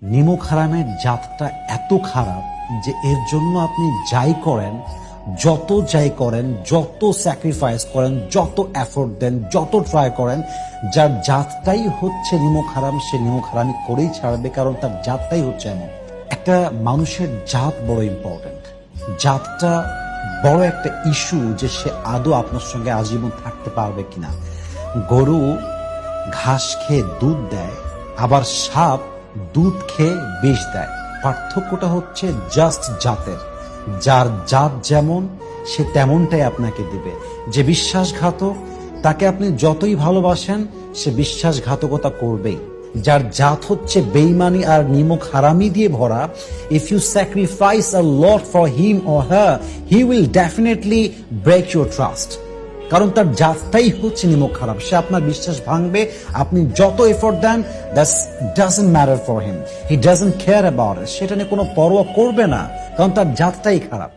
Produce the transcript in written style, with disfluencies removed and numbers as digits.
নিমক হারামের জাতটা এত খারাপ যে এর জন্য আপনি যাই করেন, যত স্যাক্রিফাইস করেন, যত এফোর্ট দেন, যত ট্রাই করেন, যার জাতটাই হচ্ছে নিমক হারাম, সে নিমক হারামি করেই ছাড়বে, কারণ তার জাতটাই হচ্ছে এমন। একটা মানুষের জাত বড় ইম্পর্টেন্ট। জাতটা বড় একটা ইস্যু যে সে আদৌ আপনার সঙ্গে আজীবন থাকতে পারবে কিনা। গরু ঘাস খেয়ে দুধ দেয়, আবার সাপ দুধ খেয়ে বিষ দেয়। পার্থক্যটা হচ্ছে জাস্ট জাতের। যার জাত যেমন সে তেমনটাই আপনাকে দিবে। যে বিশ্বাসঘাতক তাকে আপনি যতই ভালোবাসেন সে বিশ্বাসঘাতকতা করবেই। যার জাত হচ্ছে বেইমানি আর নিমক হারামি দিয়ে ভরা, if you sacrifice a lot for him or her, he will definitely break your trust. কারণ তার জাতটাই হচ্ছে নিমক খারাপ। সে আপনার বিশ্বাস ভাঙবে, আপনি যত এফোর্ট দেন, that's doesn't matter for him. He doesn't care about it. সেটা নিয়ে কোনো পরোয়া করবে না, কারণ তার জাতটাই খারাপ।